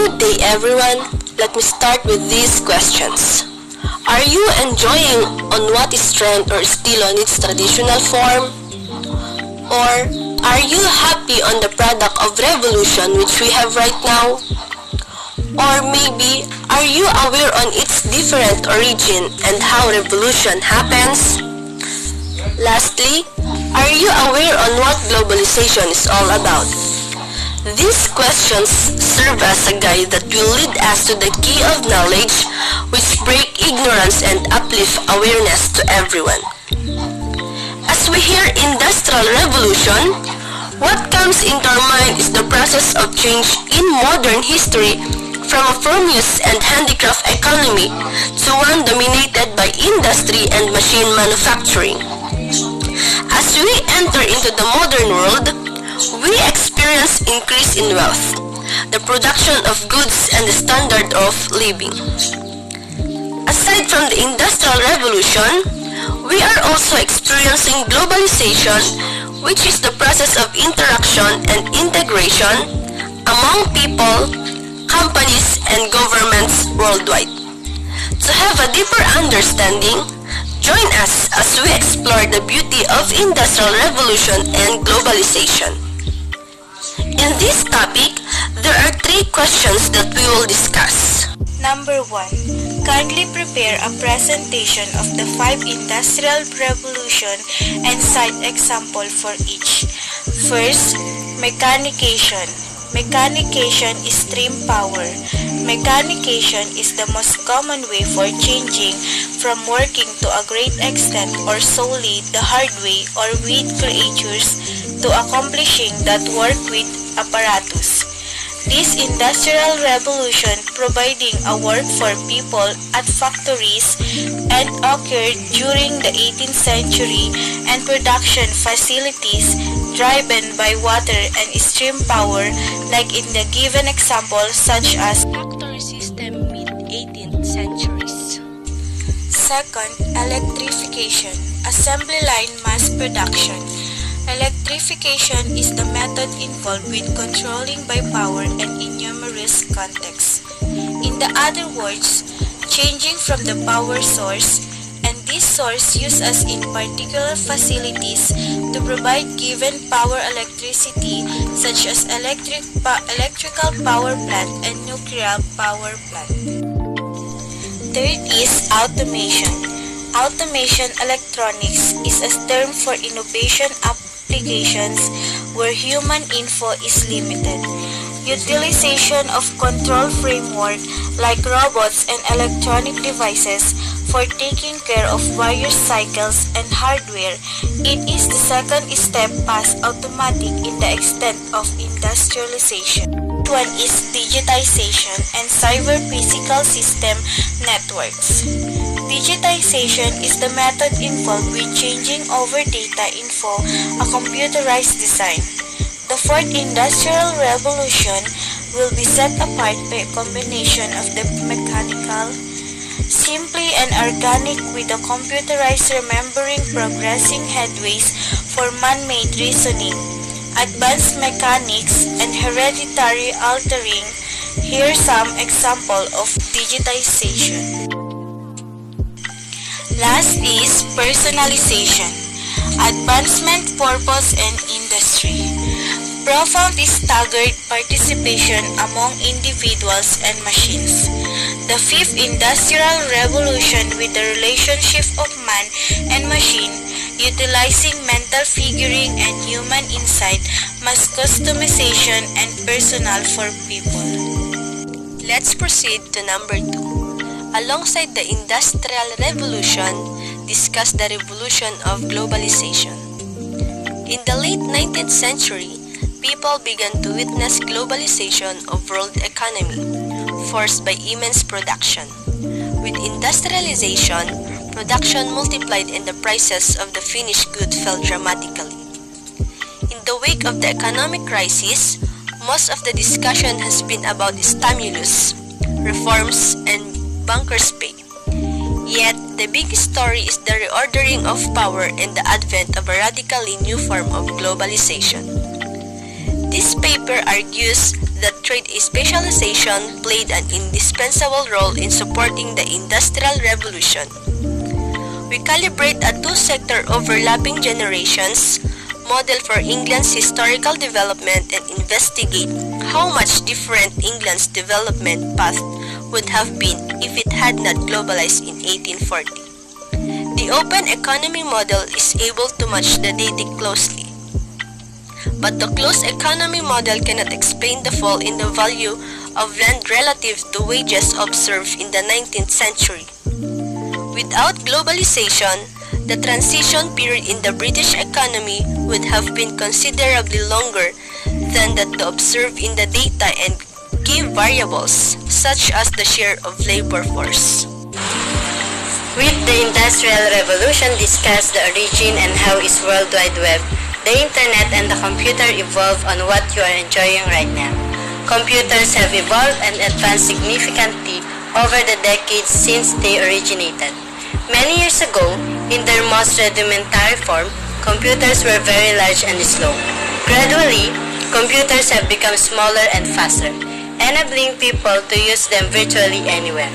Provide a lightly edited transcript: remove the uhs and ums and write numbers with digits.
Good day everyone. Let me start with these questions. Are you enjoying on what is trend or still on its traditional form? Or are you happy on the product of revolution which we have right now? Or maybe are you aware on its different origin and how revolution happens? Lastly, are you aware on what globalization is all about? These questions serve as a guide that will lead us to the key of knowledge which break ignorance and uplift awareness to everyone. As we hear industrial revolution, what comes into our mind is the process of change in modern history from a farm-use and handicraft economy to one dominated by industry and machine manufacturing. As we enter into the modern world, we experience increase in wealth, the production of goods and the standard of living. Aside from the Industrial Revolution, we are also experiencing globalization, which is the process of interaction and integration among people, companies, and governments worldwide. To have a deeper understanding, join us as we explore the beauty of Industrial Revolution and globalization. In this topic, there are 3 questions that we will discuss. Number 1. Kindly prepare a presentation of the 5 Industrial Revolution and cite example for each. First, mechanication. Mechanication is steam power. Mechanication is the most common way for changing from working to a great extent or solely the hard way or with creatures to accomplishing that work with apparatus. This industrial revolution providing a work for people at factories and occurred during the 18th century and production facilities driven by water and steam power like in the given example such as Factory system mid-18th centuries. Second, electrification, assembly line mass production. Electrification is the method involved with controlling by power and in numerous contexts. In the other words, changing from the power source, and this source used as in particular facilities to provide given power electricity such as electrical power plant and nuclear power plant. Third is automation. Automation electronics is a term for innovation applications where human info is limited. Utilization of control framework like robots and electronic devices for taking care of various cycles and hardware. It is the second step past automatic in the extent of industrialization. One is digitization and cyber physical system networks. Digitization is the method involved with changing over data info a computerized design. The fourth industrial revolution will be set apart by a combination of the mechanical, simply and organic with the computerized remembering progressing headways for man-made reasoning, advanced mechanics, and hereditary altering. Here are some examples of digitization. Last is personalization, advancement, purpose, and industry. Profound is staggered participation among individuals and machines. The fifth industrial revolution with the relationship of man and machine, utilizing mental figuring and human insight, mass customization and personal for people. Let's proceed to number 2. Alongside the Industrial Revolution, discuss the revolution of globalization. In the late 19th century, people began to witness globalization of world economy, forced by immense production. With industrialization, production multiplied and the prices of the finished good fell dramatically. In the wake of the economic crisis, most of the discussion has been about stimulus, reforms, and bankers' pay. Yet, the big story is the reordering of power and the advent of a radically new form of globalization. This paper argues that trade specialization played an indispensable role in supporting the Industrial Revolution. We calibrate a two-sector overlapping generations model for England's historical development and investigate how much different England's development path would have been if it had not globalized in 1840. The open economy model is able to match the data closely, but the closed economy model cannot explain the fall in the value of land relative to wages observed in the 19th century. Without globalization, the transition period in the British economy would have been considerably longer than that observed in the data and key variables such as the share of labor force. With the Industrial Revolution discussed the origin and how is World Wide Web, the Internet and the computer evolve on what you are enjoying right now. Computers have evolved and advanced significantly over the decades since they originated. Many years ago, in their most rudimentary form, computers were very large and slow. Gradually, computers have become smaller and faster, enabling people to use them virtually anywhere.